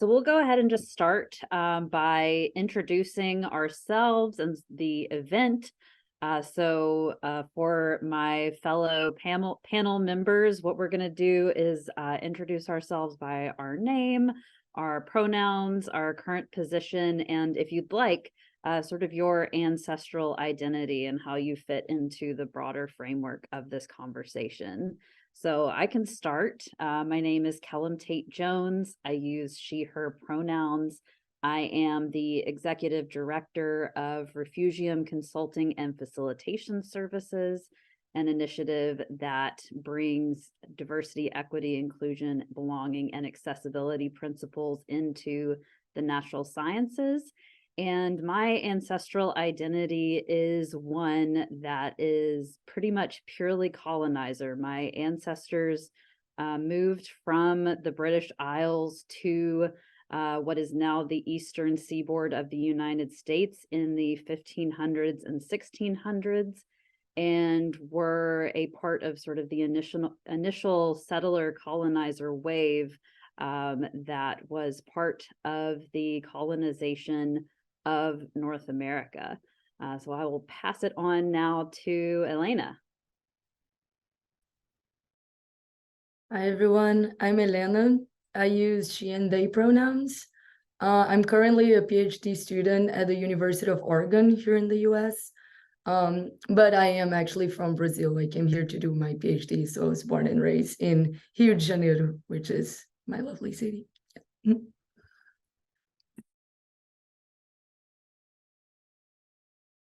So we'll go ahead and just start by introducing ourselves and the event. For my fellow panel members, what we're going to do is introduce ourselves by our name, our pronouns, our current position, and if you'd like, sort of your ancestral identity and how you fit into the broader framework of this conversation. So I can start. My name is Kellum Tate-Jones. I use she, her pronouns. I am the Executive Director of Refugium Consulting and Facilitation Services, an initiative that brings diversity, equity, inclusion, belonging, and accessibility principles into the natural sciences. And my ancestral identity is one that is pretty much purely colonizer. My ancestors moved from the British Isles to what is now the eastern seaboard of the United States in the 1500s and 1600s, and were a part of sort of the initial settler colonizer wave that was part of the colonization of North America. So I will pass it on now to Helena. Hi, everyone. I'm Helena. I use she and they pronouns. I'm currently a PhD student at the University of Oregon here in the US. But I am actually from Brazil. I came here to do my PhD, so I was born and raised in Rio de Janeiro, which is my lovely city. Yeah.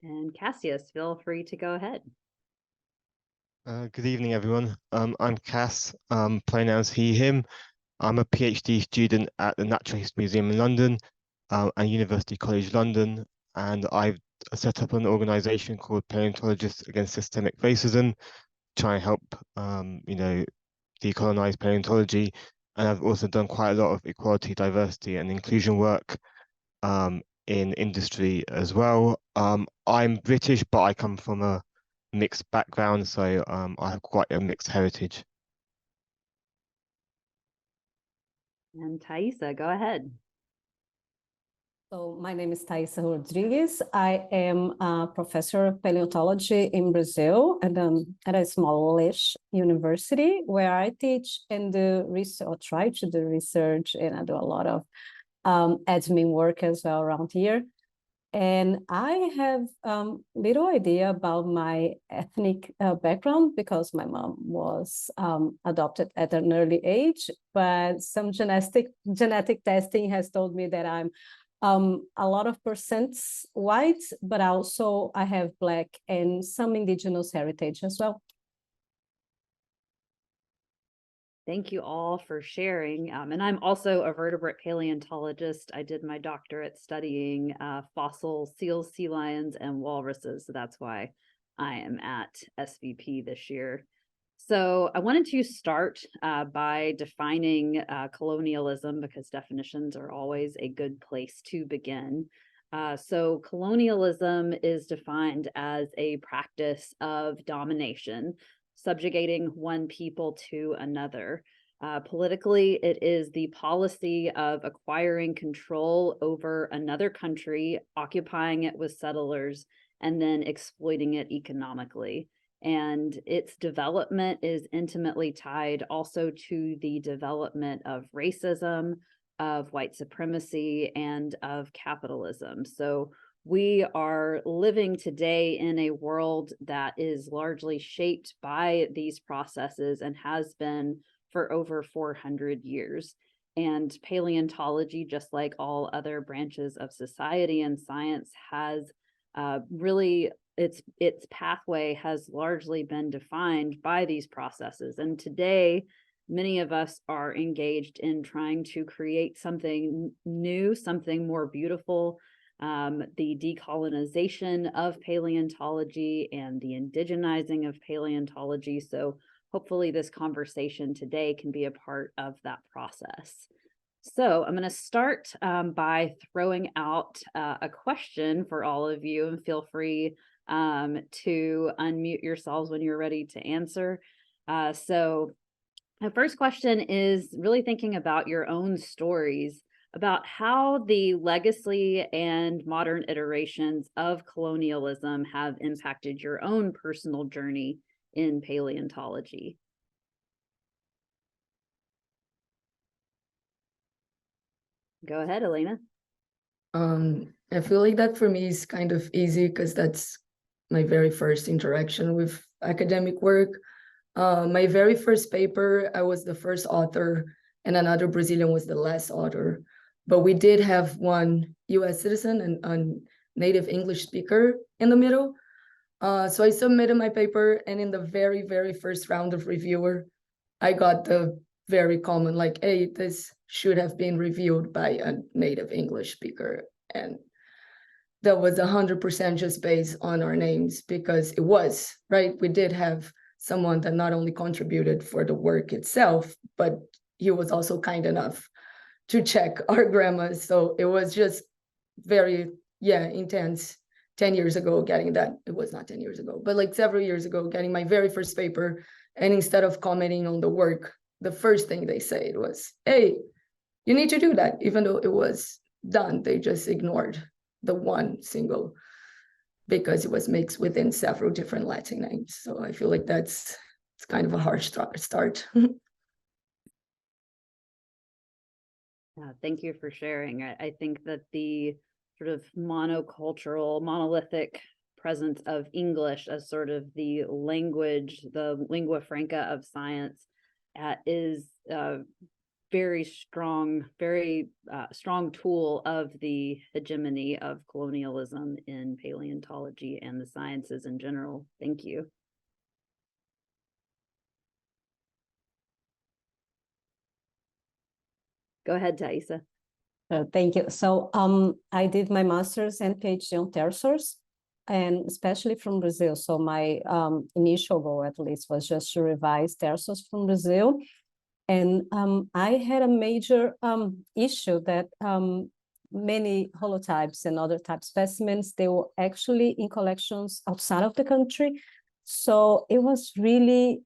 And Cassius, feel free to go ahead. Good evening, everyone. I'm Cass, pronouns he, him. I'm a PhD student at the Natural History Museum in London and University College London, and I've set up an organization called Paleontologists Against Systemic Racism, try and help, decolonize paleontology. And I've also done quite a lot of equality, diversity, and inclusion work in industry as well. I'm British, but I come from a mixed background, so I have quite a mixed heritage. And Taissa, go ahead. So my name is Taissa Rodrigues. I am a professor of paleontology in Brazil at a smallish university where I teach and do research, or try to do research, and I do a lot of admin work as well around here. And I have little idea about my ethnic background because my mom was adopted at an early age, but some genetic testing has told me that I'm a lot of percents white, but also I have Black and some indigenous heritage as well. Thank you all for sharing. And I'm also a vertebrate paleontologist. I did my doctorate studying fossil seals, sea lions, and walruses. So that's why I am at SVP this year. So I wanted to start by defining colonialism, because definitions are always a good place to begin. So colonialism is defined as a practice of domination, subjugating one people to another. Politically, it is the policy of acquiring control over another country, occupying it with settlers, and then exploiting it economically. And its development is intimately tied also to the development of racism, of white supremacy, and of capitalism. So we are living today in a world that is largely shaped by these processes and has been for over 400 years. And paleontology, just like all other branches of society and science, has really its pathway has largely been defined by these processes. And today, many of us are engaged in trying to create something new, something more beautiful. The decolonization of paleontology and the indigenizing of paleontology. So hopefully this conversation today can be a part of that process. So I'm going to start by throwing out a question for all of you, and feel free to unmute yourselves when you're ready to answer. So the first question is really thinking about your own stories about how the legacy and modern iterations of colonialism have impacted your own personal journey in paleontology. Go ahead, Helena. I feel like that for me is kind of easy because that's my very first interaction with academic work. My very first paper, I was the first author, and another Brazilian was the last author. But we did have one US citizen and a native English speaker in the middle. So I submitted my paper, and in the very, very first round of reviewer, I got the very common, like, hey, this should have been reviewed by a native English speaker. And that was 100% just based on our names, because it was, right? We did have someone that not only contributed for the work itself, but he was also kind enough to check our grammar. So it was just very, intense. 10 years ago, getting that, it was not 10 years ago, but like several years ago, getting my very first paper. And instead of commenting on the work, the first thing they said was, hey, you need to do that. Even though it was done, they just ignored the one single, because it was mixed within several different Latin names. So I feel like it's kind of a harsh start. Thank you for sharing. I think that the sort of monocultural, monolithic presence of English as sort of the language, the lingua franca of science, is a very strong tool of the hegemony of colonialism in paleontology and the sciences in general. Thank you. Go ahead, Taissa. Thank you. So I did my master's and PhD on pterosaurs, and especially from Brazil. So my initial goal, at least, was just to revise pterosaurs from Brazil. And I had a major issue that many holotypes and other type specimens, they were actually in collections outside of the country. So it was really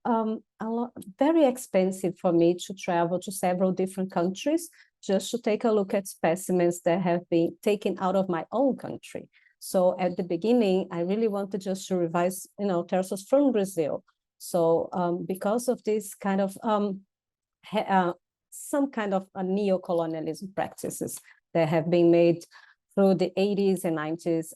very expensive for me to travel to several different countries just to take a look at specimens that have been taken out of my own country. So at the beginning, I really wanted just to revise, pterosaurs from Brazil. So because of this kind of some kind of neo-colonialism practices that have been made through the 80s and 90s,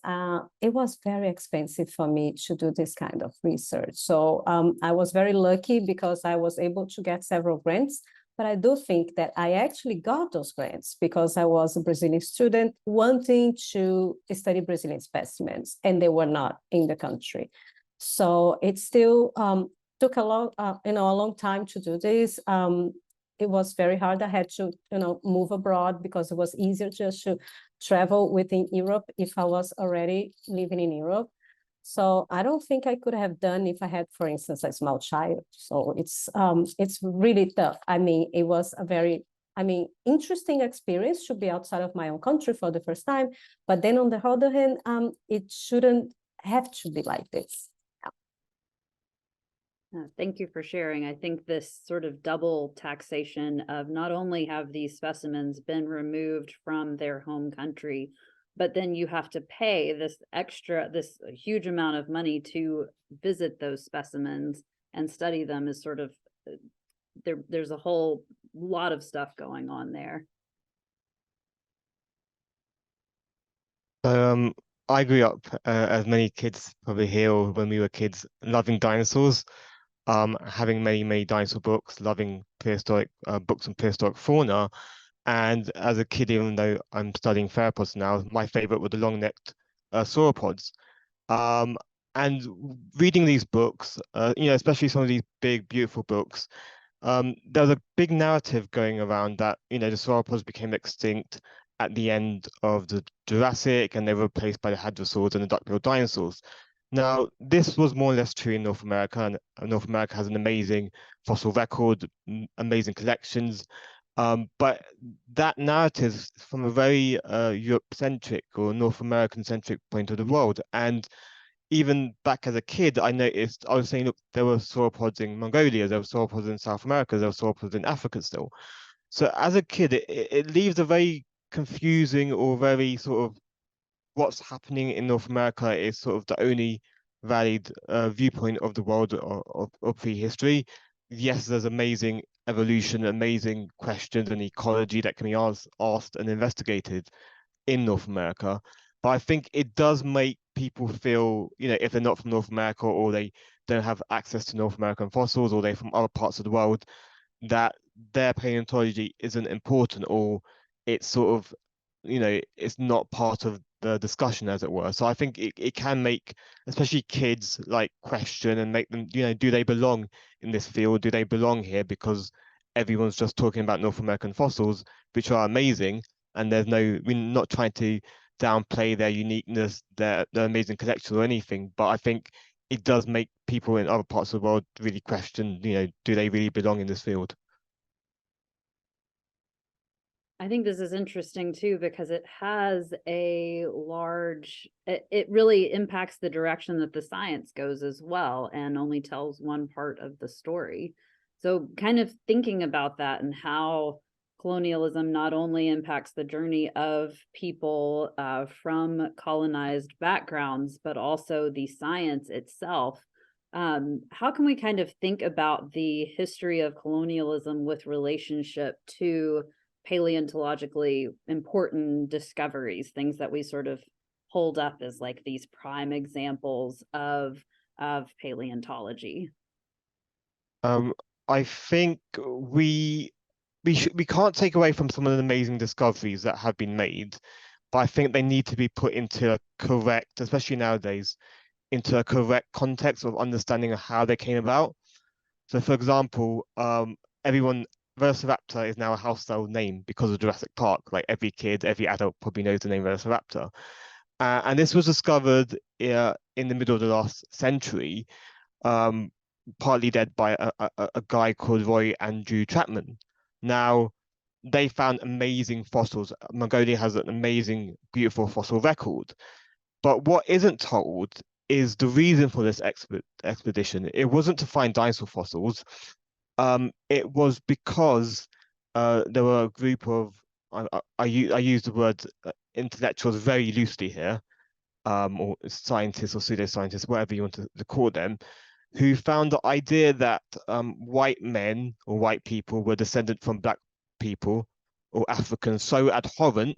it was very expensive for me to do this kind of research. So I was very lucky because I was able to get several grants, but I do think that I actually got those grants because I was a Brazilian student wanting to study Brazilian specimens, and they were not in the country. So it still took a long time to do this. It was very hard. I had to, move abroad because it was easier just to travel within Europe if I was already living in Europe. So I don't think I could have done if I had, for instance, a small child. So it's really tough. I mean, it was a very, interesting experience to be outside of my own country for the first time. But then on the other hand, it shouldn't have to be like this. Thank you for sharing. I think this sort of double taxation of not only have these specimens been removed from their home country, but then you have to pay this huge amount of money to visit those specimens and study them is sort of, there's a whole lot of stuff going on there. So I grew up, as many kids probably here, or when we were kids, loving dinosaurs. Having many dinosaur books, loving prehistoric books on prehistoric fauna. And as a kid, even though I'm studying theropods now, my favorite were the long-necked sauropods. And reading these books, especially some of these big, beautiful books, there was a big narrative going around that, the sauropods became extinct at the end of the Jurassic, and they were replaced by the hadrosaurs and the duck-billed dinosaurs. Now, this was more or less true in North America, and North America has an amazing fossil record, amazing collections. But that narrative from a very Europe-centric or North American-centric point of the world. And even back as a kid, I was saying, look, there were sauropods in Mongolia, there were sauropods in South America, there were sauropods in Africa still. So as a kid, it leaves a very confusing or very sort of what's happening in North America is sort of the only valid viewpoint of the world of prehistory. Yes, there's amazing evolution, amazing questions and ecology that can be asked and investigated in North America. But I think it does make people feel, if they're not from North America or they don't have access to North American fossils or they're from other parts of the world, that their paleontology isn't important or it's sort of, it's not part of the discussion, as it were. So I think it can make, especially kids, like question and make them, do they belong in this field? Do they belong here? Because everyone's just talking about North American fossils, which are amazing. And we're not trying to downplay their uniqueness, their amazing collection or anything. But I think it does make people in other parts of the world really question, do they really belong in this field? I think this is interesting too, because it has a large, it really impacts the direction that the science goes as well, and only tells one part of the story. So kind of thinking about that and how colonialism not only impacts the journey of people from colonized backgrounds, but also the science itself. How can we kind of think about the history of colonialism with relationship to paleontologically important discoveries, things that we sort of hold up as like these prime examples of paleontology? I think we can't take away from some of the amazing discoveries that have been made, but I think they need to be put into a correct, especially nowadays, into a correct context of understanding of how they came about. So, for example, Velociraptor is now a household name because of Jurassic Park. Like every kid, every adult probably knows the name Velociraptor. And this was discovered in the middle of the last century, partly led by a guy called Roy Andrew Chapman. Now, they found amazing fossils. Mongolia has an amazing, beautiful fossil record. But what isn't told is the reason for this expedition. It wasn't to find dinosaur fossils. It was because there were a group of, I use the word intellectuals very loosely here, or scientists or pseudoscientists, whatever you want to call them, who found the idea that white men or white people were descended from black people or Africans so abhorrent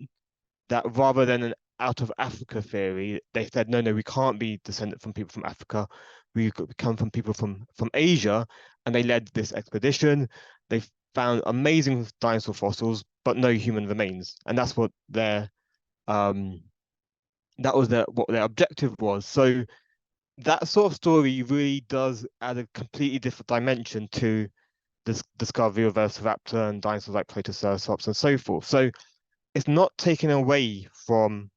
that rather than an out of Africa theory, they said, no, we can't be descended from people from Africa. We come from people from Asia, and they led this expedition. They found amazing dinosaur fossils, but no human remains, and that's what what their objective was. So that sort of story really does add a completely different dimension to this discovery of Velociraptor and dinosaurs like Protoceratops and so forth. So it's not taken away from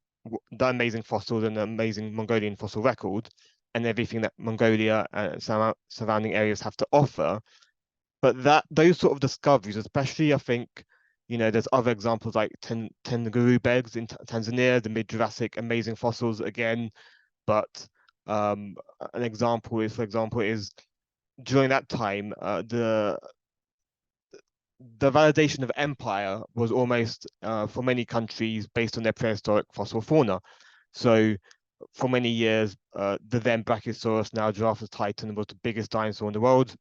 the amazing fossils and the amazing Mongolian fossil record and everything that Mongolia and surrounding areas have to offer. But those sort of discoveries, especially, I think, there's other examples like Tenguru beds in Tanzania, the mid-Jurassic amazing fossils again. But an example is during that time, the validation of empire was almost, for many countries, based on their prehistoric fossil fauna. So for many years, the then Brachiosaurus, now Giraffes titan, was the biggest dinosaur in the world.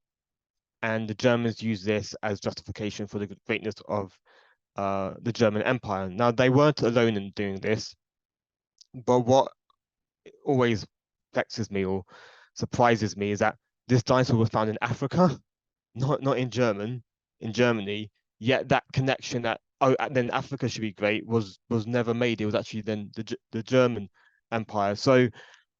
And the Germans used this as justification for the greatness of the German Empire. Now, they weren't alone in doing this, but what always vexes me or surprises me is that this dinosaur was found in Africa, not in Germany, yet that connection that then Africa should be great was never made. It was actually then the German Empire. So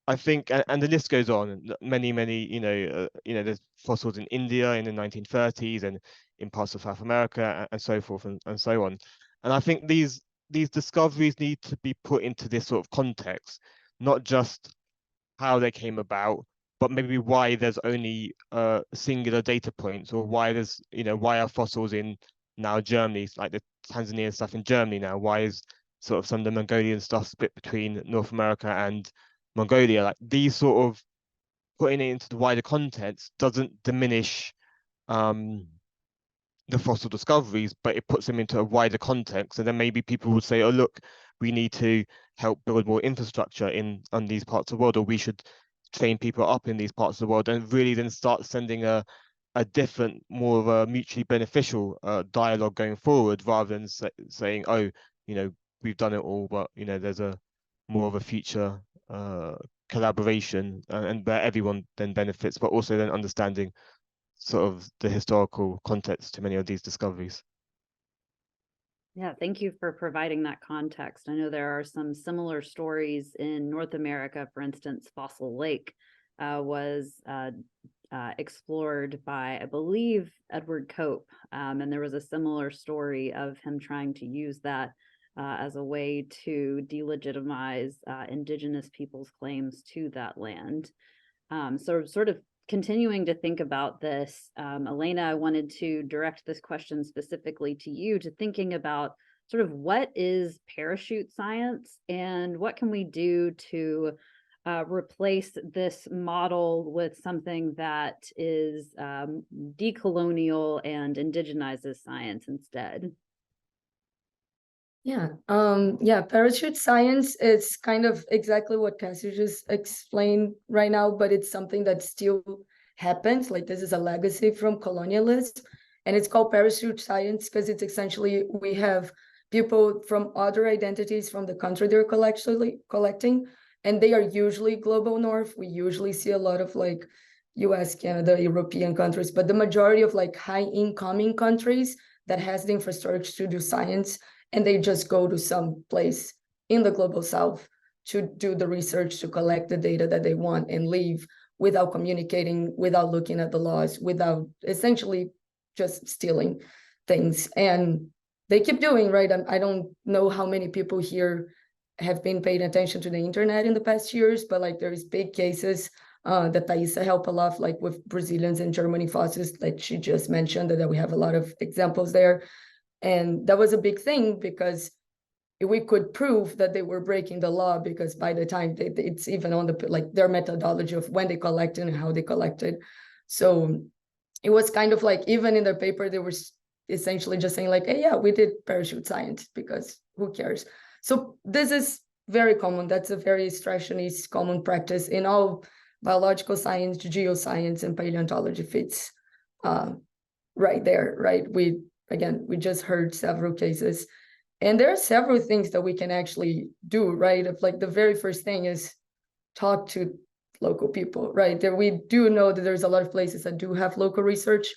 I think, and the list goes on. Many, there's fossils in India in the 1930s and in parts of South America and so forth and so on. And I think these discoveries need to be put into this sort of context, not just how they came about, but maybe why there's only singular data points, or why there's, why are fossils in now Germany, like the Tanzanian stuff in Germany now? Why is sort of some of the Mongolian stuff split between North America and Mongolia? Like these sort of putting it into the wider context doesn't diminish the fossil discoveries, but it puts them into a wider context. And then maybe people would say, oh, look, we need to help build more infrastructure on these parts of the world, or we should train people up in these parts of the world, and really then start sending a different, more of a mutually beneficial dialogue going forward, rather than saying, oh, we've done it all, but there's a more of a future collaboration, and where everyone then benefits, but also then understanding sort of the historical context to many of these discoveries. Yeah, thank you for providing that context. I know there are some similar stories in North America. For instance, Fossil Lake was explored by, I believe, Edward Cope, and there was a similar story of him trying to use that as a way to delegitimize indigenous people's claims to that land. So sort of continuing to think about this, Helena, I wanted to direct this question specifically to you, to thinking about sort of what is parachute science and what can we do to replace this model with something that is decolonial and indigenizes science instead. Yeah, parachute science is kind of exactly what Cassius just explained right now, but it's something that still happens. Like, this is a legacy from colonialism, and it's called parachute science because it's essentially, we have people from other identities from the country they're collecting, and they are usually global north. We usually see a lot of like US, Canada, European countries, but the majority of like high incoming countries that has the infrastructure to do science, and they just go to some place in the global south to do the research, to collect the data that they want and leave without communicating, without looking at the laws, without essentially just stealing things. And they keep doing, right? I don't know how many people here have been paying attention to the internet in the past years, but like there's big cases that Taissa helped a lot, like with Brazilians and Germany fossils that she just mentioned, that we have a lot of examples there. And that was a big thing because we could prove that they were breaking the law, because by the time it's even on the like their methodology of when they collected and how they collected. So it was kind of like, even in their paper, they were essentially just saying like, hey, yeah, we did parachute science because who cares? So this is very common. That's a very extractionist common practice in all biological science, geoscience, and paleontology fits right there, right? We just heard several cases, and there are several things that we can actually do, right? If like the very first thing is talk to local people, right? There we do know that there's a lot of places that do have local research.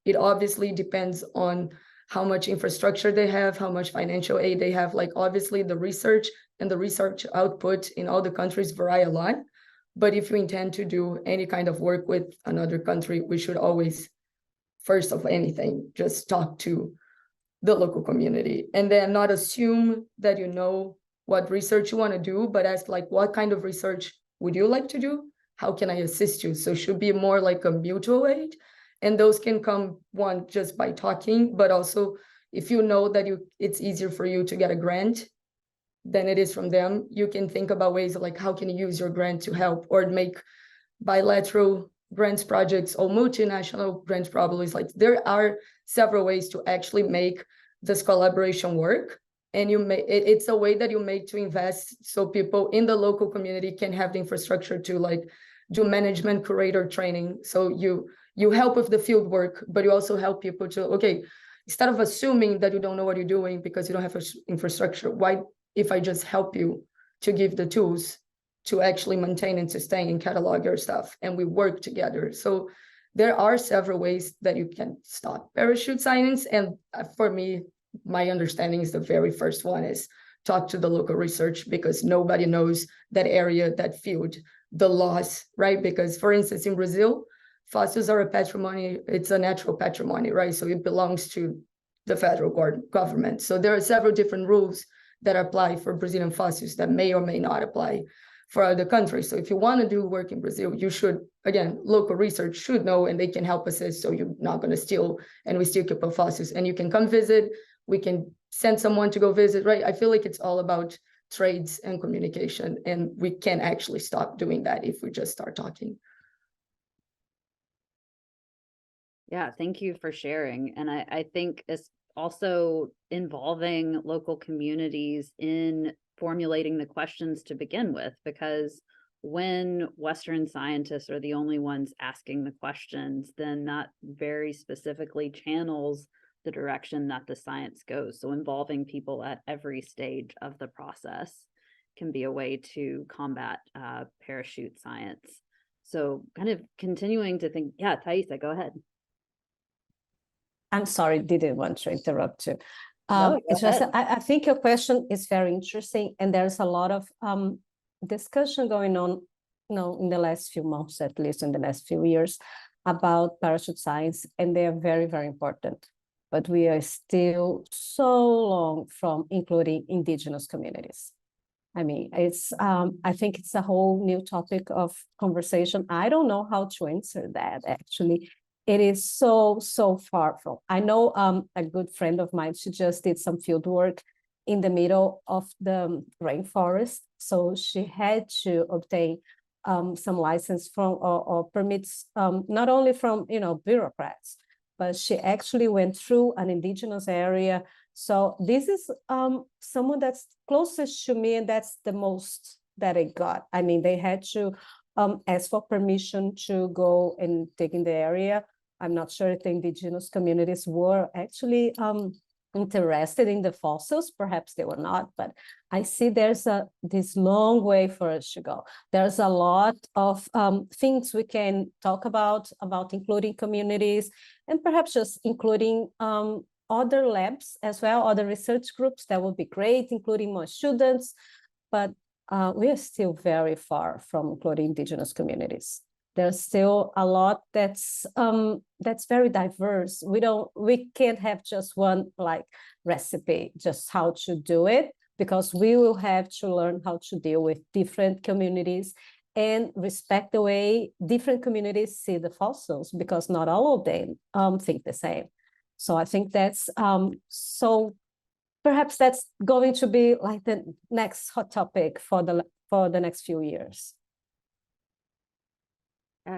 It obviously depends on how much infrastructure they have, how much financial aid they have. Like obviously the research and the research output in all the countries vary a lot. But if you intend to do any kind of work with another country, we should always, first of anything, just talk to the local community, and then not assume that you know what research you want to do, but ask like, what kind of research would you like to do? How can I assist you? So it should be more like a mutual aid. And those can come, one, just by talking, but also if you know that it's easier for you to get a grant than it is from them, you can think about ways of like, how can you use your grant to help or make bilateral grants projects or multinational grants probably. Like there are several ways to actually make this collaboration work. And it's a way that you make to invest so people in the local community can have the infrastructure to like do management curator training. So you help with the field work, but you also help people to, okay, instead of assuming that you don't know what you're doing because you don't have infrastructure, why if I just help you to give the tools to actually maintain and sustain and catalog your stuff, and we work together. So there are several ways that you can start parachute science. And for me, my understanding is the very first one is talk to the local research, because nobody knows that area, that field, the laws, right? Because for instance, in Brazil, fossils are a patrimony, it's a natural patrimony, right? So it belongs to the federal government. So there are several different rules that apply for Brazilian fossils that may or may not apply for other countries. So if you want to do work in Brazil, you should, again, local research should know, and they can help assist, so you're not going to steal, and we still keep our fossils, and you can come visit, we can send someone to go visit, right? I feel like it's all about trades and communication, and we can actually stop doing that if we just start talking. Yeah, thank you for sharing. And I think it's also involving local communities in formulating the questions to begin with, because when Western scientists are the only ones asking the questions, then that very specifically channels the direction that the science goes. So involving people at every stage of the process can be a way to combat parachute science. So kind of continuing to think, yeah, Taissa, go ahead. I'm sorry, didn't want to interrupt you. No, It's go just, ahead. I think your question is very interesting, and there's a lot of discussion going on, in the last few months, at least in the last few years, about parachute science, and they are very, very important. But we are still so long from including indigenous communities. I mean, I think it's a whole new topic of conversation. I don't know how to answer that, actually. It is so, so far from. I know a good friend of mine, she just did some field work in the middle of the rainforest. So she had to obtain some license from or permits, not only from, bureaucrats, but she actually went through an indigenous area. So this is someone that's closest to me, and that's the most that I got. I mean, they had to ask for permission to go and dig in the area. I'm not sure if the indigenous communities were actually interested in the fossils. Perhaps they were not, but I see there's this long way for us to go. There's a lot of things we can talk about including communities, and perhaps just including other labs as well, other research groups. That would be great, including more students, but we are still very far from including indigenous communities. There's still a lot that's very diverse. We can't have just one recipe, just how to do it, because we will have to learn how to deal with different communities and respect the way different communities see the fossils, because not all of them think the same. So I think that's so perhaps that's going to be like the next hot topic for the next few years.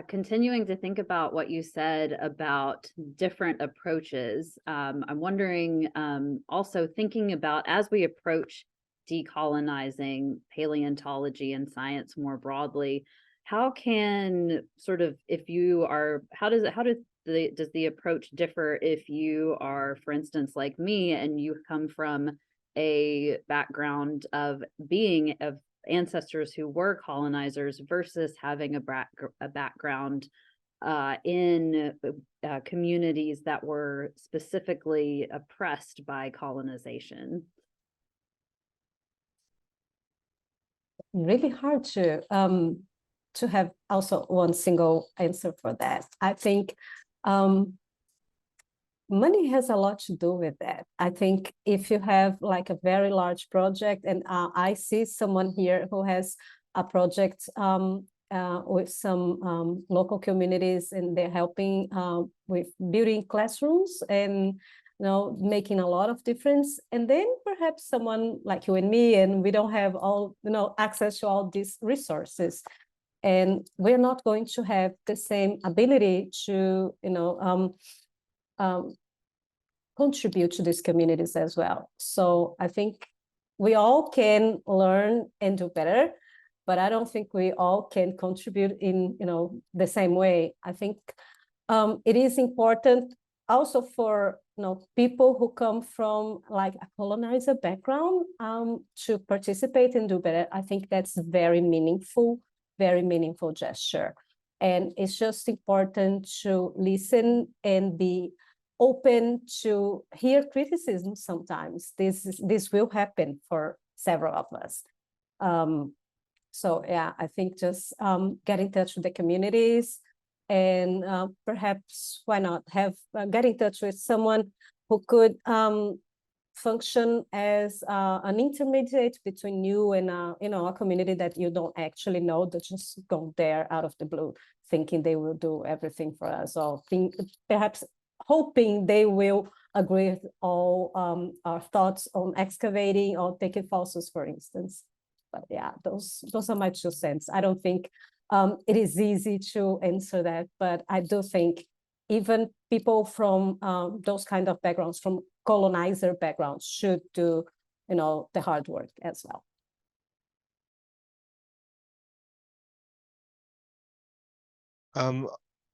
Continuing to think about what you said about different approaches, I'm wondering, also thinking about as we approach decolonizing paleontology and science more broadly, how can sort of, if you are, does the approach differ if you are, for instance, like me, and you come from a background of being of ancestors who were colonizers versus having a background in communities that were specifically oppressed by colonization? Really hard to have also one single answer for that. I think money has a lot to do with that. I think if you have like a very large project, and I see someone here who has a project with some local communities, and they're helping with building classrooms and making a lot of difference. And then perhaps someone like you and me, and we don't have all access to all these resources, and we're not going to have the same ability to contribute to these communities as well. So I think we all can learn and do better, but I don't think we all can contribute in the same way. I think it is important also for people who come from like a colonizer background to participate and do better. I think that's very meaningful gesture. And it's just important to listen and be open to hear criticism sometimes. This will happen for several of us. So yeah, I think just get in touch with the communities, and perhaps why not get in touch with someone who could function as an intermediate between you and a community that you don't actually know, that just go there out of the blue thinking they will do everything for us, or perhaps hoping they will agree with all our thoughts on excavating or taking fossils, for instance. But yeah, those are my 2 cents. I don't think it is easy to answer that, but I do think even people from those kind of backgrounds, from colonizer backgrounds, should do, the hard work as well.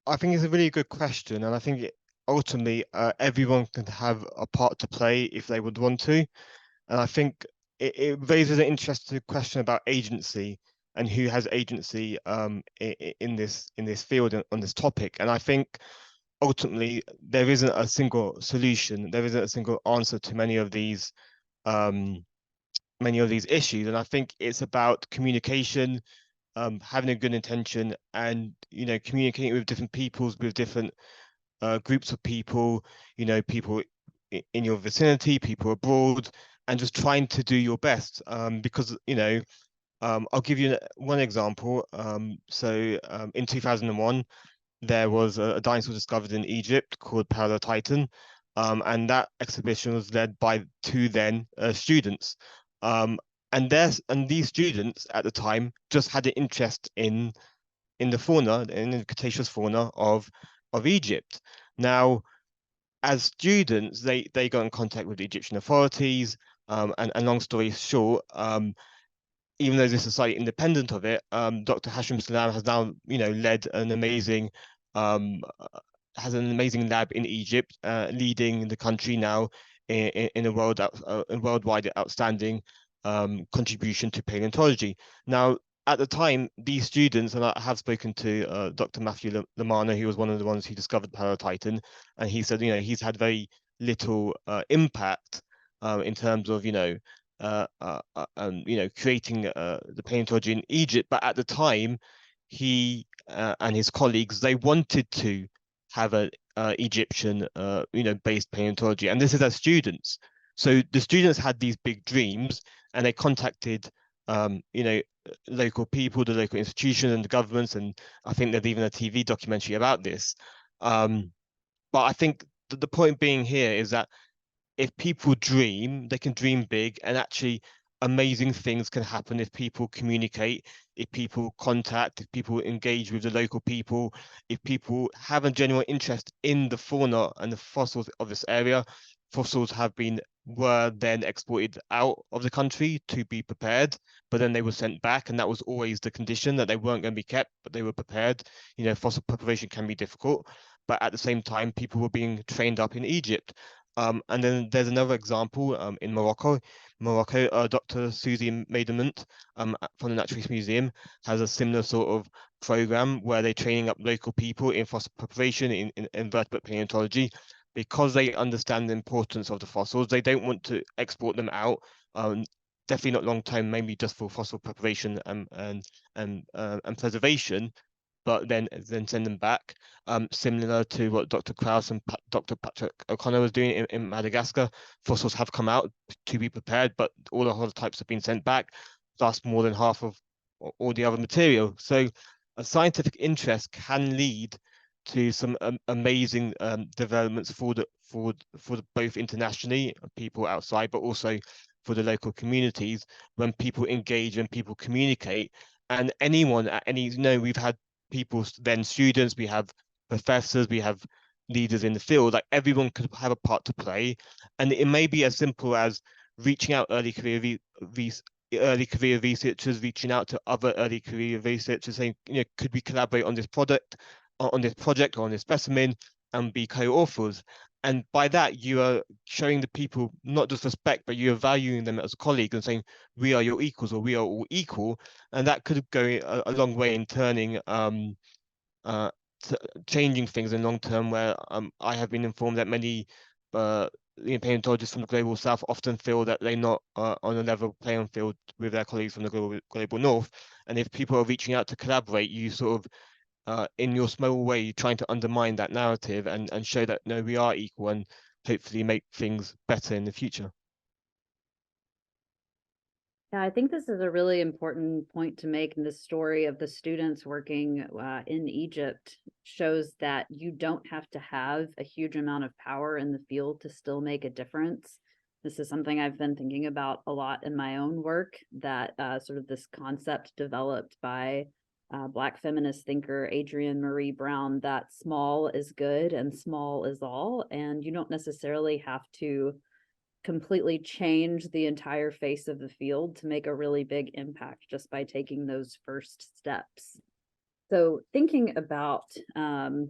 I think it's a really good question, and I think ultimately everyone can have a part to play if they would want to. And I think it raises an interesting question about agency and who has agency in this field on this topic. And I think ultimately there isn't a single solution, there isn't a single answer to many of these issues. And I think it's about communication, having a good intention, and communicating with different peoples, with different groups of people, people in your vicinity, people abroad, and just trying to do your best. Because I'll give you one example. So in 2001, there was a dinosaur discovered in Egypt called Paleotitan, and that exhibition was led by two then students. And these students at the time just had an interest in the fauna, in the Cretaceous fauna of Egypt. Now, as students, they got in contact with the Egyptian authorities, and long story short, even though this is slightly independent of it, Dr. Hashim Salam has now, led an amazing, has an amazing lab in Egypt, leading the country now in a worldwide outstanding contribution to paleontology. Now, at the time, these students, and I have spoken to Dr. Matthew Lamana, who was one of the ones who discovered Paleotitan, and he said, he's had very little impact in terms of, creating the paleontology in Egypt. But at the time, he and his colleagues, they wanted to have a Egyptian, based paleontology, and this is as students. So the students had these big dreams, and they contacted, local people, the local institutions, and the governments, and I think there's even a TV documentary about this. But I think the point being here is that if people dream, they can dream big, and actually amazing things can happen if people communicate, if people contact, if people engage with the local people, if people have a genuine interest in the fauna and the fossils of this area. Fossils were then exported out of the country to be prepared, but then they were sent back, and that was always the condition, that they weren't going to be kept, but they were prepared. Fossil preparation can be difficult, but at the same time, people were being trained up in Egypt. And then there's another example in Morocco. Dr. Susie Maidament from the Naturalist Museum has a similar sort of program where they're training up local people in fossil preparation, in invertebrate paleontology, because they understand the importance of the fossils. They don't want to export them out, definitely not long term, maybe just for fossil preparation and preservation, but then send them back. Similar to what Dr. Krauss and Dr. Patrick O'Connor was doing in Madagascar. Fossils have come out to be prepared, but all the holotypes have been sent back, plus more than half of all the other material. So a scientific interest can lead to some amazing developments for both internationally, people outside, but also for the local communities, when people engage and people communicate. And anyone at any, we've had people, then students, we have professors, we have leaders in the field, like everyone could have a part to play. And it may be as simple as reaching out early career researchers, reaching out to other early career researchers, saying, could we collaborate on this project or on this specimen, and be co-authors. And by that, you are showing the people not just respect, but you are valuing them as a colleague and saying, we are your equals, or we are all equal. And that could go a long way in turning, changing things in long term, where I have been informed that many paleontologists from the global south often feel that they're not on a level playing field with their colleagues from the global north. And if people are reaching out to collaborate, you sort of, in your small way, trying to undermine that narrative and show that, no, we are equal, and hopefully make things better in the future. Yeah, I think this is a really important point to make, in the story of the students working in Egypt shows that you don't have to have a huge amount of power in the field to still make a difference. This is something I've been thinking about a lot in my own work, that sort of this concept developed by Black feminist thinker Adrienne Marie Brown that small is good and small is all, and you don't necessarily have to completely change the entire face of the field to make a really big impact just by taking those first steps. So thinking about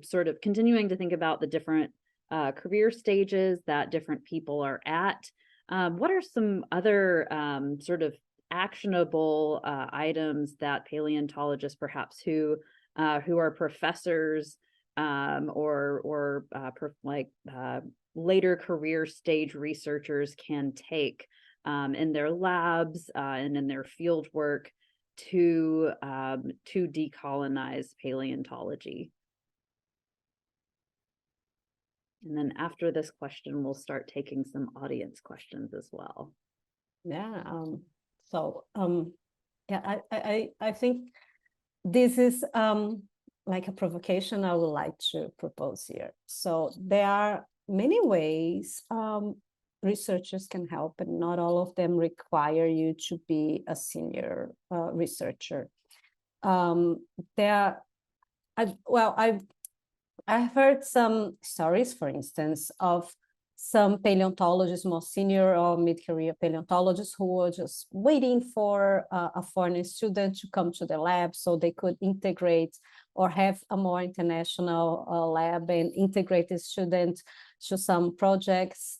sort of continuing to think about the different career stages that different people are at, what are some other sort of actionable items that paleontologists perhaps who are professors or later career stage researchers can take in their labs and in their field work to decolonize paleontology? And then after this question, we'll start taking some audience questions as well. Yeah. Yeah, I think this is like a provocation I would like to propose here. So there are many ways researchers can help, and not all of them require you to be a senior researcher. I've heard some stories, for instance, of some paleontologists, more senior or mid-career paleontologists, who were just waiting for a foreign student to come to the lab so they could integrate or have a more international lab and integrate the student to some projects.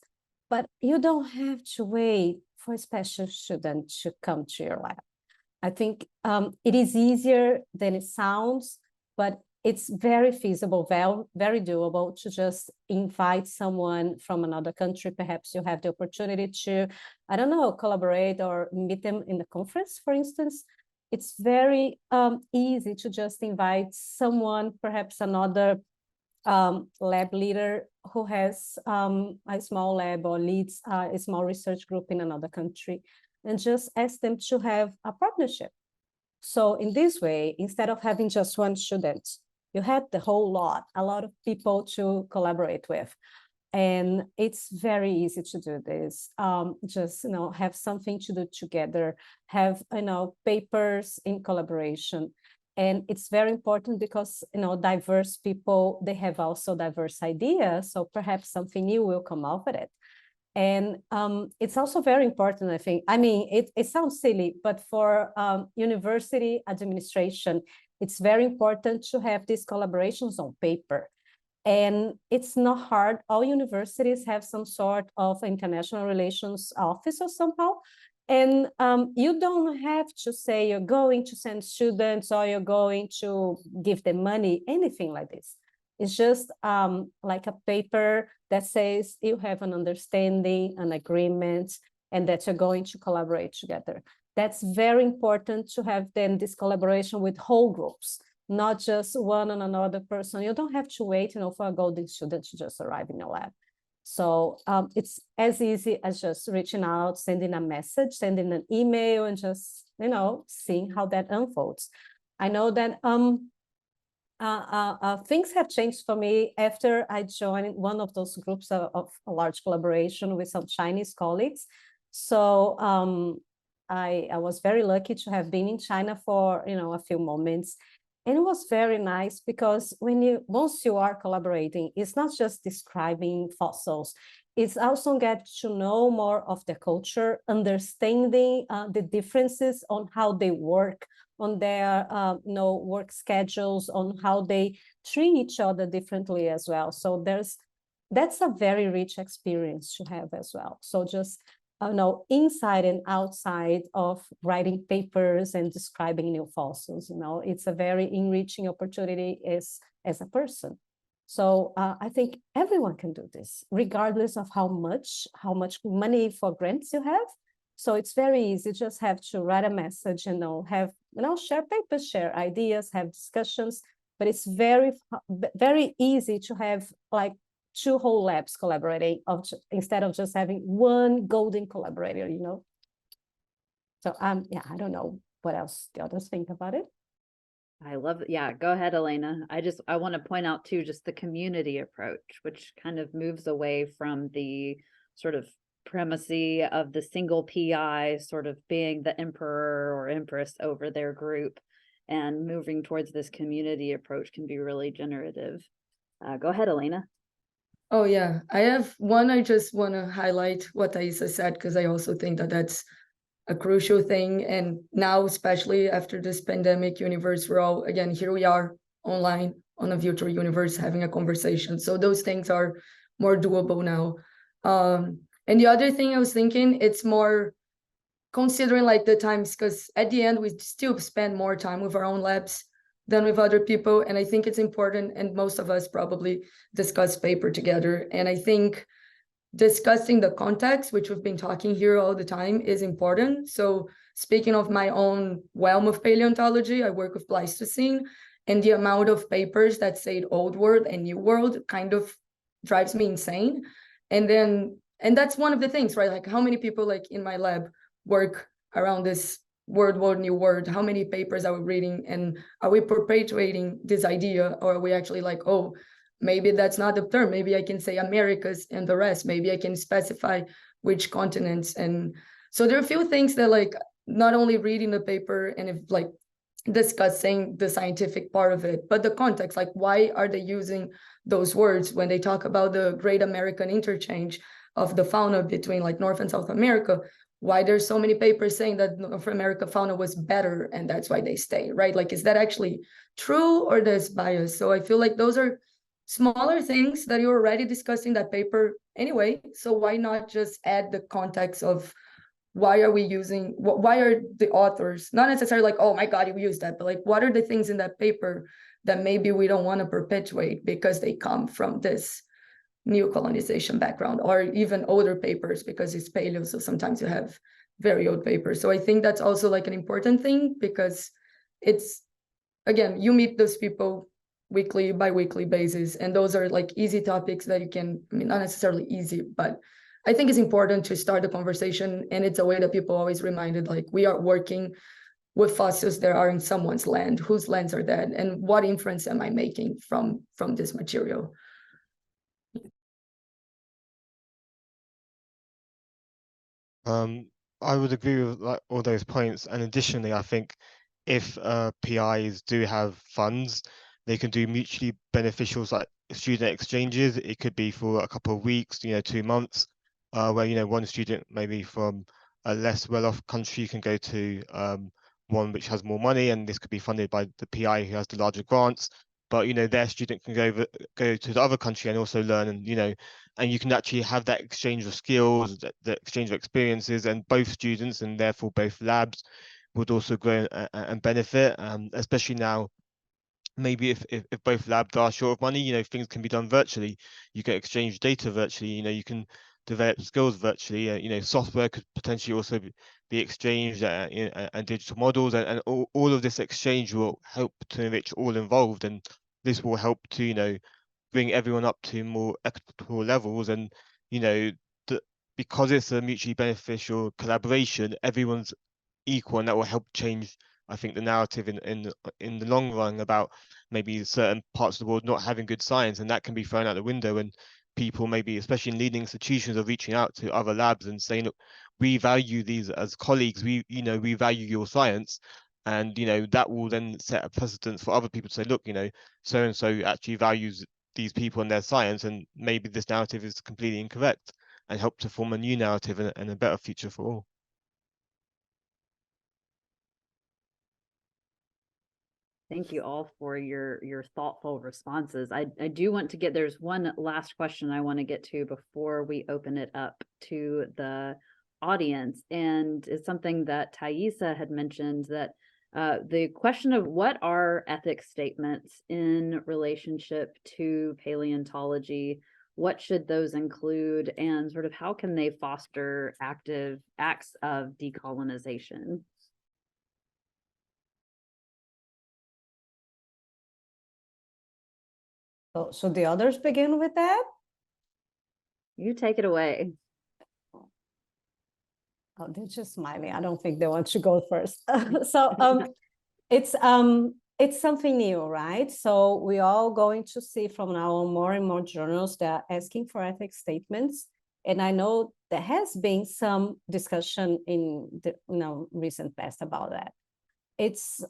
But you don't have to wait for a special student to come to your lab. I think it is easier than it sounds, but it's very feasible, very doable to just invite someone from another country. Perhaps you have the opportunity to, I don't know, collaborate or meet them in the conference, for instance. It's very easy to just invite someone, perhaps another lab leader who has a small lab or leads a small research group in another country, and just ask them to have a partnership. So in this way, instead of having just one student, you had the whole lot, a lot of people to collaborate with. And it's very easy to do this. Just, have something to do together, have, papers in collaboration. And it's very important because, diverse people, they have also diverse ideas. So perhaps something new will come out of it. And it's also very important, I think. I mean, it sounds silly, but for university administration, it's very important to have these collaborations on paper. And it's not hard. All universities have some sort of international relations office or somehow. And you don't have to say you're going to send students or you're going to give them money, anything like this. It's just like a paper that says you have an understanding, an agreement, and that you're going to collaborate together. That's very important to have then this collaboration with whole groups, not just one on another person. You don't have to wait, for a golden student to just arrive in your lab. So it's as easy as just reaching out, sending a message, sending an email, and just, seeing how that unfolds. I know that things have changed for me after I joined one of those groups of a large collaboration with some Chinese colleagues. So I was very lucky to have been in China for, a few moments. And it was very nice because once you are collaborating, it's not just describing fossils. It's also get to know more of the culture, understanding the differences on how they work, on their work schedules, on how they treat each other differently as well. So that's a very rich experience to have as well. So just inside and outside of writing papers and describing new fossils, it's a very enriching opportunity as a person. So I think everyone can do this, regardless of how much money for grants you have. So it's very easy. You just have to write a message and have, share papers, share ideas, have discussions. But it's very, very easy to have like 2 whole labs collaborating instead of just having one golden collaborator, So yeah, I don't know what else the others think about it. I love it. Yeah, go ahead, Helena. I want to point out too, just the community approach, which kind of moves away from the sort of primacy of the single PI sort of being the emperor or empress over their group, and moving towards this community approach can be really generative. Go ahead, Helena. Oh yeah, I have one. I just want to highlight what Taissa said, because I also think that that's a crucial thing. And now, especially after this pandemic universe, we're all, again, here we are online on a virtual universe having a conversation. So those things are more doable now. And the other thing I was thinking, it's more considering like the times, because at the end, we still spend more time with our own labs than with other people. And I think it's important, and most of us probably discuss paper together. And I think discussing the context, which we've been talking here all the time, is important. So speaking of my own realm of paleontology, I work with Pleistocene, and the amount of papers that say Old World and New World kind of drives me insane. And that's one of the things, right? Like how many people like in my lab work around this world, new world? How many papers are we reading? And are we perpetuating this idea? Or are we actually like, oh, maybe that's not the term. Maybe I can say Americas and the rest. Maybe I can specify which continents. And so there are a few things that like not only reading the paper and if like discussing the scientific part of it, but the context, like why are they using those words when they talk about the Great American Interchange of the fauna between like North and South America? Why there's so many papers saying that North America fauna was better and that's why they stay, right? Like, is that actually true or there's bias? So I feel like those are smaller things that you're already discussing that paper anyway. So why not just add the context of why are we using, why are the authors, not necessarily like, oh my God, you used that, but like, what are the things in that paper that maybe we don't want to perpetuate because they come from this new colonization background, or even older papers because it's paleo. So sometimes you have very old papers. So I think that's also like an important thing, because it's, again, you meet those people weekly, bi-weekly basis, and those are like easy topics that you can, I mean, not necessarily easy, but I think it's important to start the conversation. And it's a way that people always reminded, like, we are working with fossils that are in someone's land. Whose lands are that? And what inference am I making from this material? I would agree with like all those points. And additionally, I think if PIs do have funds, they can do mutually beneficial like student exchanges. It could be for a couple of weeks, 2 months, where one student maybe from a less well-off country can go to one which has more money, and this could be funded by the PI who has the larger grants. But their student can go to the other country and also learn, and you can actually have that exchange of skills, the exchange of experiences, and both students and therefore both labs would also grow and benefit, especially now. Maybe if both labs are short of money, things can be done virtually. You can exchange data virtually, you can develop skills virtually. Software could potentially also be exchanged, and digital models, and all of this exchange will help to enrich all involved, and this will help to bring everyone up to more equitable levels. And because it's a mutually beneficial collaboration, everyone's equal, and that will help change, I think, the narrative in the long run about maybe certain parts of the world not having good science, and that can be thrown out the window. And people, maybe especially in leading institutions, are reaching out to other labs and saying, look, we value these as colleagues, we value your science. And that will then set a precedence for other people to say, look, so and so actually values these people and their science, and maybe this narrative is completely incorrect, and help to form a new narrative and a better future for all. Thank you all for your thoughtful responses. I do want to get, there's one last question I want to get to before we open it up to the audience. And it's something that Taissa had mentioned, that the question of what are ethics statements in relationship to paleontology, what should those include, and sort of how can they foster active acts of decolonization? So should the others begin with that? You take it away. Oh, they're just smiling. I don't think they want to go first. So it's something new, right? So we all going to see from now on more and more journals that are asking for ethics statements. And I know there has been some discussion in the recent past about that. It's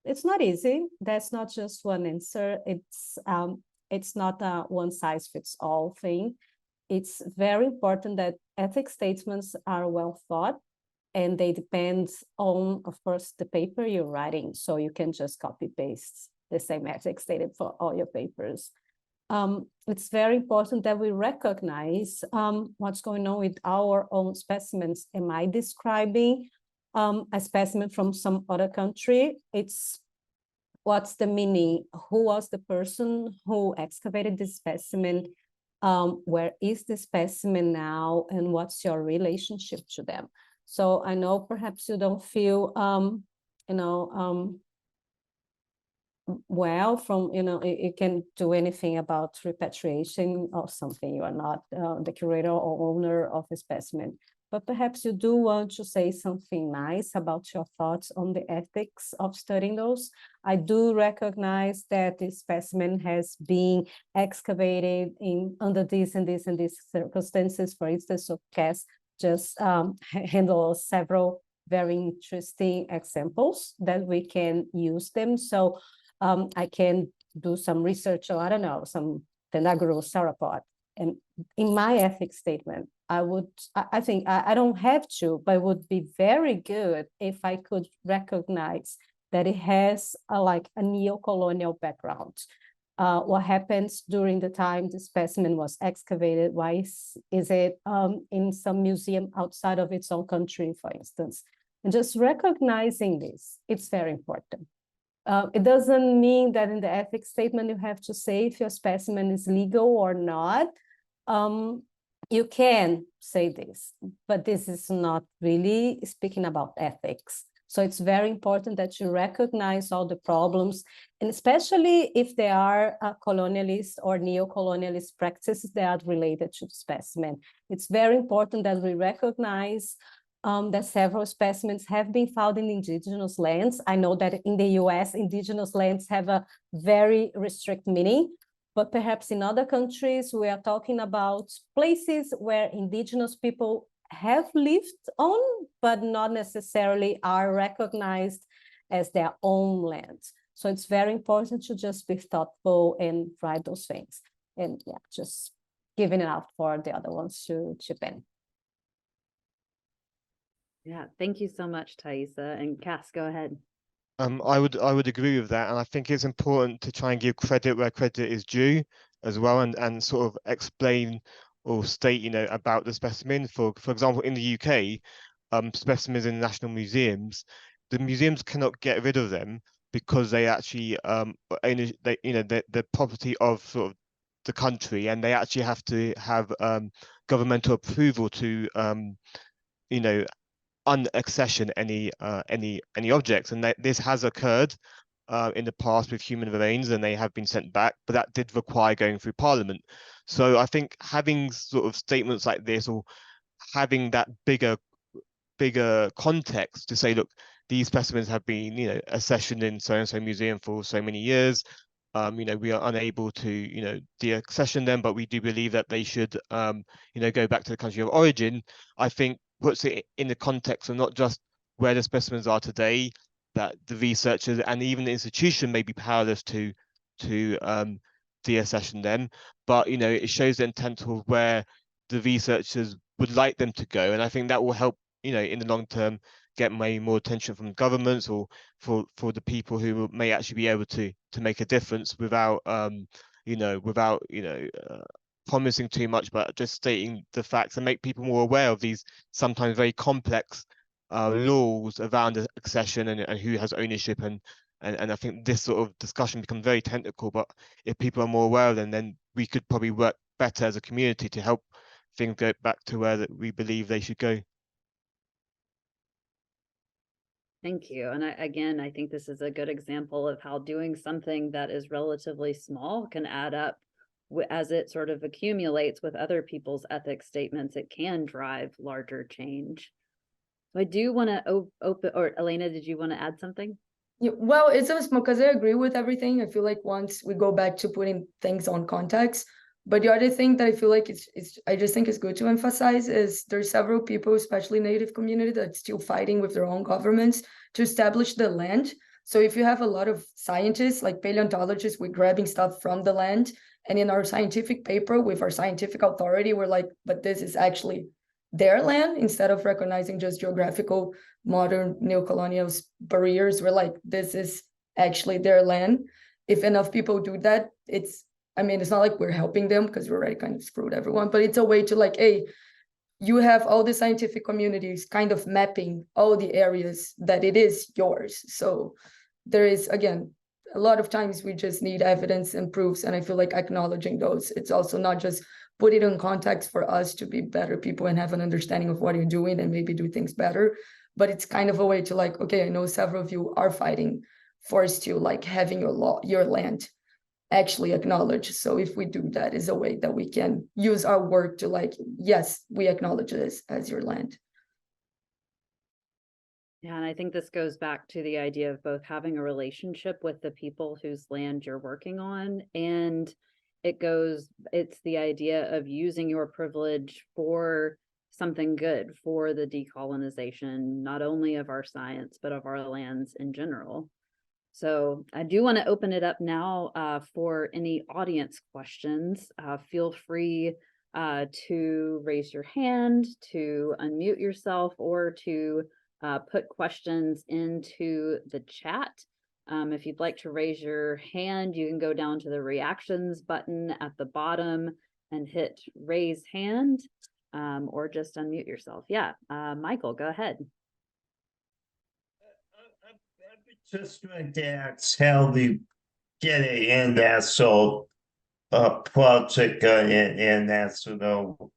it's not easy. That's not just one answer. It's not a one size fits all thing. It's very important that ethics statements are well thought, and they depend on, of course, the paper you're writing. So you can just copy paste the same ethics statement for all your papers. It's very important that we recognize what's going on with our own specimens. Am I describing a specimen from some other country? It's what's the meaning? Who was the person who excavated this specimen? Where is the specimen now? And what's your relationship to them? So I know perhaps you don't feel, well, from, you can do anything about repatriation or something. You are not the curator or owner of a specimen, but perhaps you do want to say something nice about your thoughts on the ethics of studying those. I do recognize that this specimen has been excavated under these and these and these circumstances. For instance, so Cass just handle several very interesting examples that we can use them. So I can do some research, or I don't know, some Tenagro sauropod. And in my ethics statement, I think I don't have to, but it would be very good if I could recognize that it has like a neo-colonial background. What happens during the time the specimen was excavated? Why is it in some museum outside of its own country, for instance? And just recognizing this, it's very important. It doesn't mean that in the ethics statement you have to say if your specimen is legal or not. You can say this, but this is not really speaking about ethics. So it's very important that you recognize all the problems, and especially if there are colonialist or neo-colonialist practices that are related to the specimen. It's very important that we recognize that several specimens have been found in indigenous lands. I know that in the US, indigenous lands have a very restricted meaning, but perhaps in other countries, we are talking about places where indigenous people have lived on, but not necessarily are recognized as their own land. So it's very important to just be thoughtful and write those things. And yeah, just giving it out for the other ones to chip in. Yeah, thank you so much, Taissa. And Cass, go ahead. I would agree with that, and I think it's important to try and give credit where credit is due as well, and sort of explain or state, about the specimen. For example, in the UK, specimens in national museums, the museums cannot get rid of them because they actually they're property of sort of the country, and they actually have to have governmental approval to unaccession any objects, and this has occurred in the past with human remains, and they have been sent back, but that did require going through Parliament. So I think having sort of statements like this, or having that bigger context to say, look, these specimens have been accessioned in so and so museum for so many years. We are unable to deaccession them, but we do believe that they should go back to the country of origin. I think puts it in the context of not just where the specimens are today, that the researchers and even the institution may be powerless to deaccession them, but it shows the intent of where the researchers would like them to go, and I think that will help in the long term get maybe more attention from governments, or for the people who may actually be able to make a difference without promising too much, but just stating the facts and make people more aware of these sometimes very complex laws around accession and who has ownership, and I think this sort of discussion becomes very technical, but if people are more aware of them, then we could probably work better as a community to help things go back to where we believe they should go. Thank you. And I think this is a good example of how doing something that is relatively small can add up as it sort of accumulates with other people's ethics statements. It can drive larger change. So I do want to open, or Helena, did you want to add something? Yeah, well, it's so small because I agree with everything. I feel like once we go back to putting things on context, but the other thing that I feel like I just think is good to emphasize is there's several people, especially Native community, that's still fighting with their own governments to establish the land. So if you have a lot of scientists, like paleontologists, we're grabbing stuff from the land, and in our scientific paper with our scientific authority, we're like, but this is actually their land, instead of recognizing just geographical modern neocolonial barriers. We're like, this is actually their land. If enough people do that, it's not like we're helping them, because we're already kind of screwed everyone, but it's a way to like, hey, you have all the scientific communities kind of mapping all the areas that it is yours. So there is, again, a lot of times we just need evidence and proofs, and I feel like acknowledging those, it's also not just put it in context for us to be better people and have an understanding of what you're doing and maybe do things better, but it's kind of a way to like, okay, I know several of you are fighting for still like having your land actually acknowledged. So if we do that, is a way that we can use our work to like, yes, we acknowledge this as your land. Yeah, and I think this goes back to the idea of both having a relationship with the people whose land you're working on, and it's the idea of using your privilege for something good, for the decolonization, not only of our science, but of our lands in general. So I do want to open it up now for any audience questions. Feel free to raise your hand, to unmute yourself, or to put questions into the chat. If you'd like to raise your hand, you can go down to the reactions button at the bottom and hit raise hand, or just unmute yourself. Yeah, Michael, go ahead. Just going to ask how the get a national project and national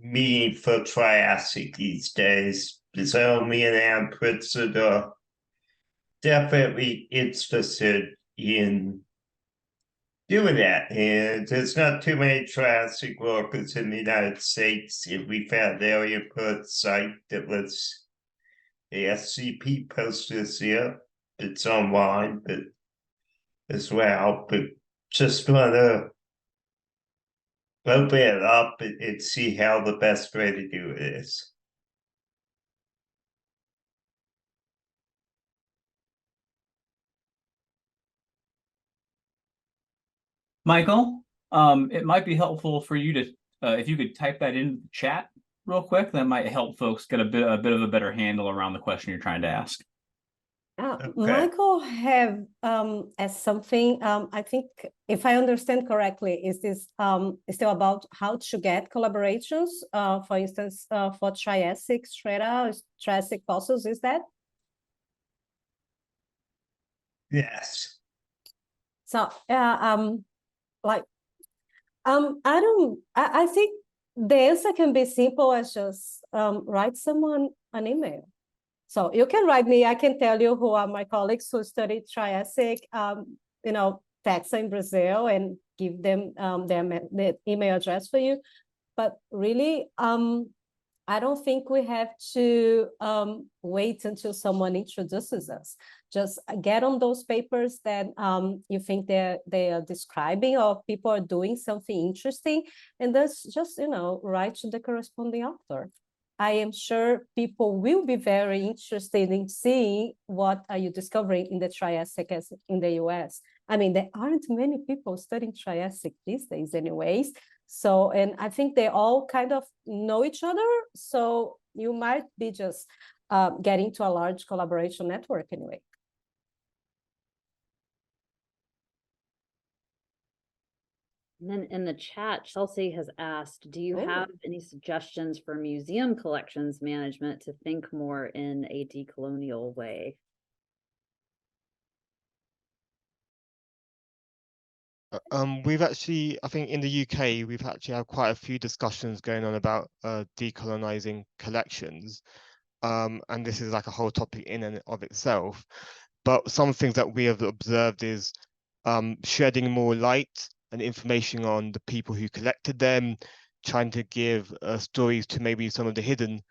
meeting for Triassic these days. So me and Ann Pritchard are definitely interested in doing that. And there's not too many Triassic workers in the United States. And we found area per site that was the SVP posted this year. It's online, but as well. But just want to open it up and see how the best way to do it is. Michael, it might be helpful for you to, if you could type that into the chat real quick, that might help folks get a bit of a better handle around the question you're trying to ask. Okay. Michael have as something, I think, if I understand correctly, is this still about how to get collaborations, for instance, for Triassic strata, Triassic fossils, is that? Yes. So, I think the answer can be simple as just write someone an email. So you can write me, I can tell you who are my colleagues who studied Triassic, Taissa in Brazil, and give them their email address for you. But really, I don't think we have to wait until someone introduces us. Just get on those papers that you think they are describing, or people are doing something interesting, and that's just, write to the corresponding author. I am sure people will be very interested in seeing what are you discovering in the Triassic in the US. I mean, there aren't many people studying Triassic these days anyways. So, and I think they all kind of know each other. So you might be just getting to a large collaboration network anyway. And then in the chat, Chelsea has asked, do you have any suggestions for museum collections management to think more in a decolonial way? We've actually, I think in the UK, we've actually had quite a few discussions going on about decolonizing collections. And this is like a whole topic in and of itself. But some things that we have observed is shedding more light and information on the people who collected them, trying to give stories to maybe some of the hidden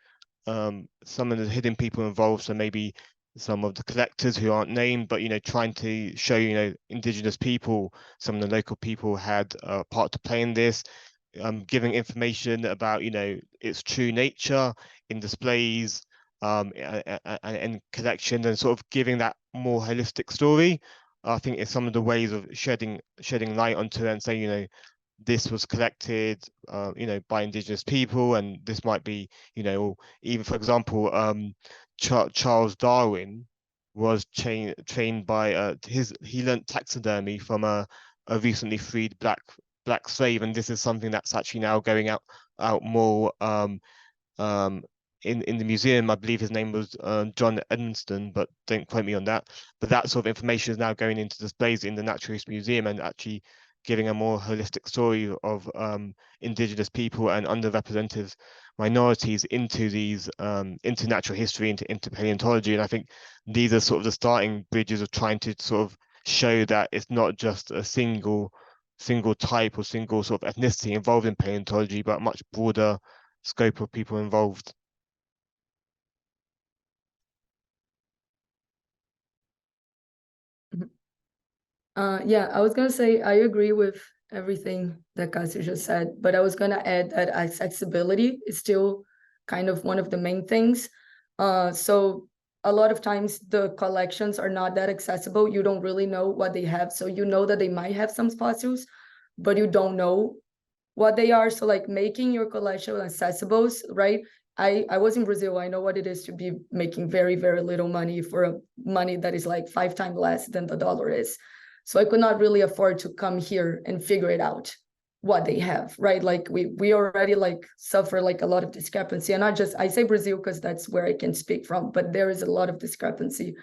people involved. So maybe some of the collectors who aren't named, but trying to show indigenous people, some of the local people had a part to play in this, giving information about its true nature in displays, and collection, and sort of giving that more holistic story. I think it's some of the ways of shedding light onto it and saying, you know, this was collected, you know, by indigenous people, and this might be, you know, even for example, Charles Darwin was trained by he learnt taxidermy from a recently freed black slave, and this is something that's actually now going out more in the museum. I believe his name was John Edmonston, but don't quote me on that. But that sort of information is now going into displays in the Natural History Museum and actually giving a more holistic story of indigenous people and underrepresented minorities into these into natural history, into paleontology. And I think these are sort of the starting bridges of trying to sort of show that it's not just a single type or single sort of ethnicity involved in paleontology, but a much broader scope of people involved. Yeah, I was gonna say I agree with everything that Cassius just said, but I was gonna add that accessibility is still kind of one of the main things. So a lot of times the collections are not that accessible. You don't really know what they have. So you know that they might have some fossils, but you don't know what they are. So like making your collection accessible, right? I was in Brazil. I know what it is to be making very, very little money for a money that is like 5 times less than the dollar is. So I could not really afford to come here and figure it out what they have, right? Like we already like suffer like a lot of discrepancy. And not just, I say Brazil because that's where I can speak from, but there is a lot of discrepancy.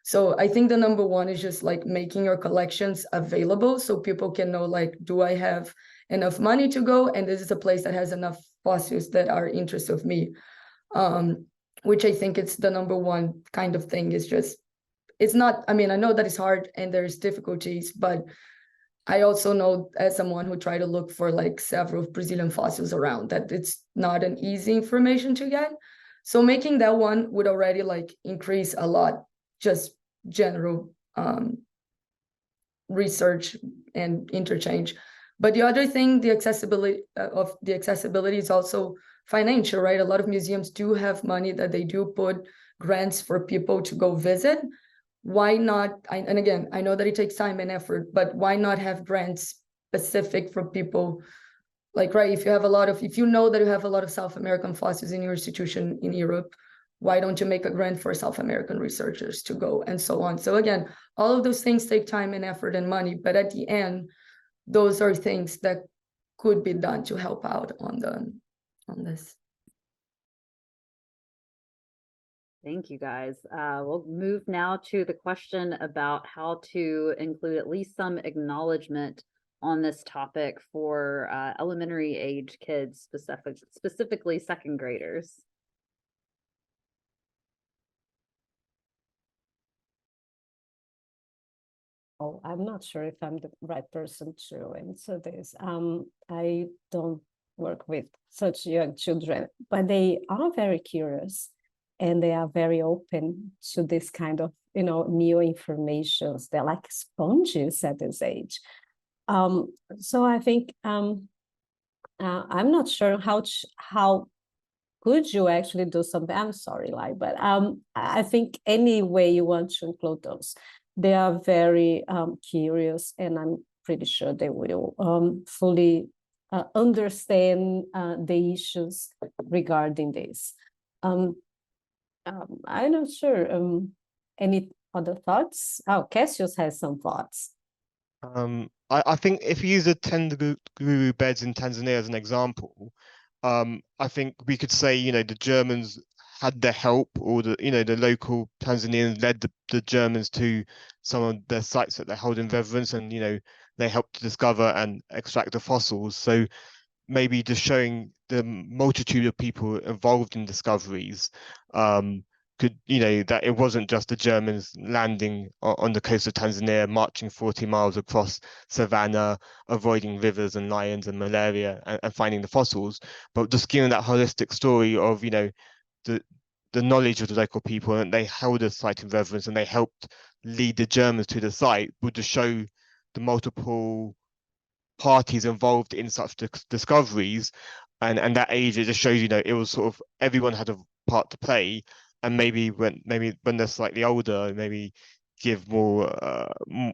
So I think the number one is just like making your collections available so people can know, like, do I have enough money to go? And this is a place that has enough fossils that are interest of me. Which I think it's the number one kind of thing is just, it's not, I mean, I know that it's hard and there's difficulties, but I also know as someone who tried to look for like several Brazilian fossils around that it's not an easy information to get. So making that one would already like increase a lot, just general research and interchange. But the other thing, the accessibility is also financial, right? A lot of museums do have money that they do put grants for people to go visit. Why not? And again, I know that it takes time and effort, but why not have grants specific for people? Like, right, if you know that you have a lot of South American fossils in your institution in Europe, why don't you make a grant for South American researchers to go and so on? So again, all of those things take time and effort and money, but at the end, those are things that could be done to help out on this. Thank you, guys. We'll move now to the question about how to include at least some acknowledgement on this topic for elementary age kids, specifically second graders. Oh, I'm not sure if I'm the right person to answer this. I don't work with such young children, but they are very curious and they are very open to this kind of, new informations. They're like sponges at this age. So I think I'm not sure how could you actually do something. I'm sorry, Lai, but I think any way you want to include those. They are very curious, and I'm pretty sure they will fully understand the issues regarding this. I'm not sure. Any other thoughts? Oh, Cassius has some thoughts. I think if you use the Tendaguru beds in Tanzania as an example, I think we could say, the Germans had their help, or the local Tanzanians led the Germans to some of their sites that they hold in reverence, and they helped to discover and extract the fossils. So maybe just showing the multitude of people involved in discoveries, could that it wasn't just the Germans landing on the coast of Tanzania, marching 40 miles across savannah, avoiding rivers and lions and malaria, and finding the fossils, but just giving that holistic story of the knowledge of the local people, and they held the site in reverence, and they helped lead the Germans to the site, would just show the multiple parties involved in such discoveries, and that age, it just shows it was sort of everyone had a part to play, and maybe when they're slightly older, maybe give more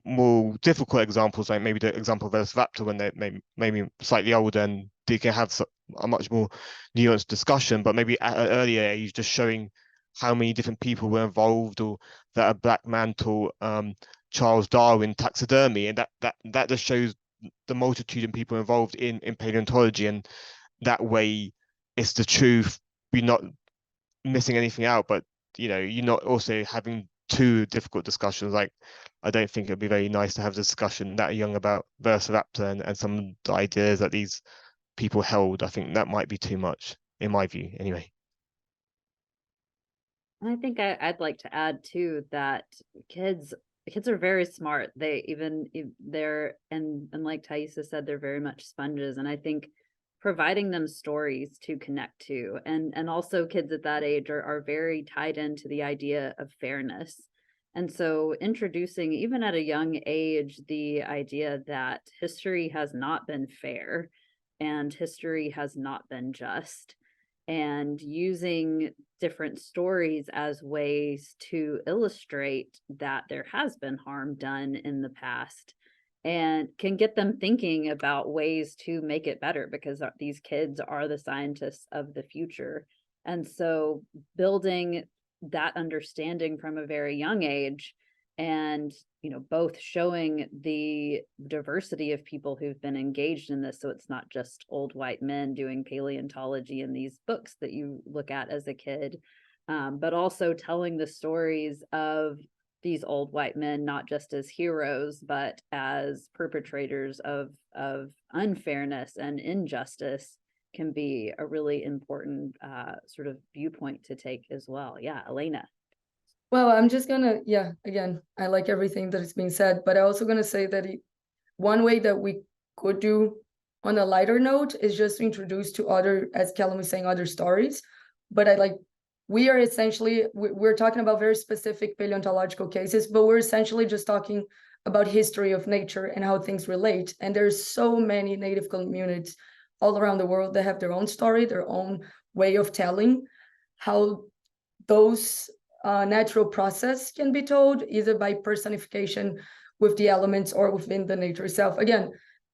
more difficult examples, like maybe the example of Velociraptor when they're maybe slightly older, and they can have a much more nuanced discussion. But maybe at an earlier age, just showing how many different people were involved, or that a black man taught Charles Darwin taxidermy, and that just shows the multitude of people involved in paleontology, and that way it's the truth. We're not missing anything out, but you're not also having too difficult discussions. Like, I don't think it'd be very nice to have a discussion that young about Velociraptor and some of the ideas that these people held. I think that might be too much, in my view, anyway. And I think I'd like to add too that kids are very smart. They're and like Taissa said, they're very much sponges. And I think providing them stories to connect to, and also kids at that age are very tied into the idea of fairness. And so introducing, even at a young age, the idea that history has not been fair and history has not been just, and using different stories as ways to illustrate that there has been harm done in the past, and can get them thinking about ways to make it better, because these kids are the scientists of the future. And so building that understanding from a very young age, and both showing the diversity of people who've been engaged in this, so it's not just old white men doing paleontology in these books that you look at as a kid, but also telling the stories of these old white men, not just as heroes, but as perpetrators of unfairness and injustice, can be a really important sort of viewpoint to take as well. Yeah, Helena. Well, I'm just gonna, again, I like everything that is being said, but I'm also gonna say that one way that we could do on a lighter note is just to introduce to other, as Kellum was saying, other stories. But we are essentially, we're talking about very specific paleontological cases, but we're essentially just talking about history of nature and how things relate. And there's so many native communities all around the world that have their own story, their own way of telling how those natural process can be told, either by personification with the elements or within the nature itself. Again,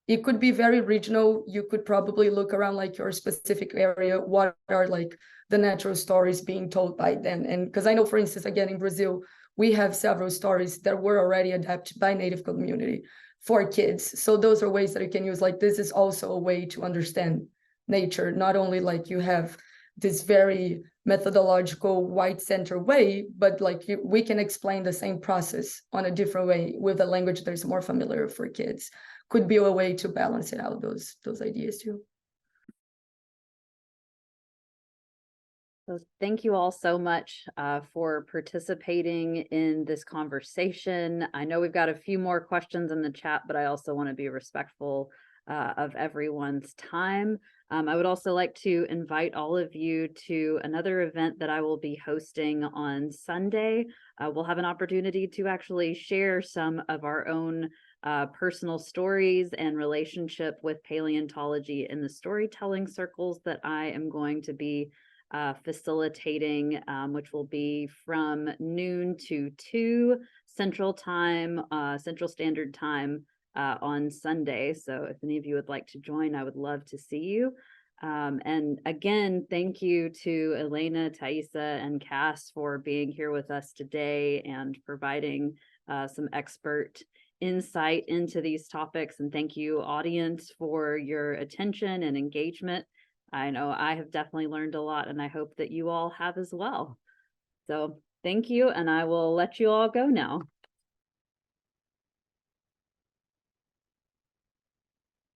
it could be very regional. You could probably look around your specific area, what are the natural stories being told by them. And because I know, for instance, again, in Brazil, we have several stories that were already adapted by native community for kids. So those are ways that you can use. This is also a way to understand nature, not only you have this very methodological white center way, but we can explain the same process on a different way with a language that's more familiar for kids. Could be a way to balance it out, those ideas too. So thank you all so much for participating in this conversation. I know we've got a few more questions in the chat, but I also want to be respectful of everyone's time. I would also like to invite all of you to another event that I will be hosting on Sunday. We'll have an opportunity to actually share some of our own personal stories and relationship with paleontology in the storytelling circles that I am going to be facilitating, which will be from noon to 2 Central Standard Time on Sunday. So if any of you would like to join, I would love to see you. And again, thank you to Helena, Taissa, and Cass for being here with us today and providing some expert insight into these topics. And thank you, audience, for your attention and engagement. I know I have definitely learned a lot, and I hope that you all have as well. So thank you, and I will let you all go now.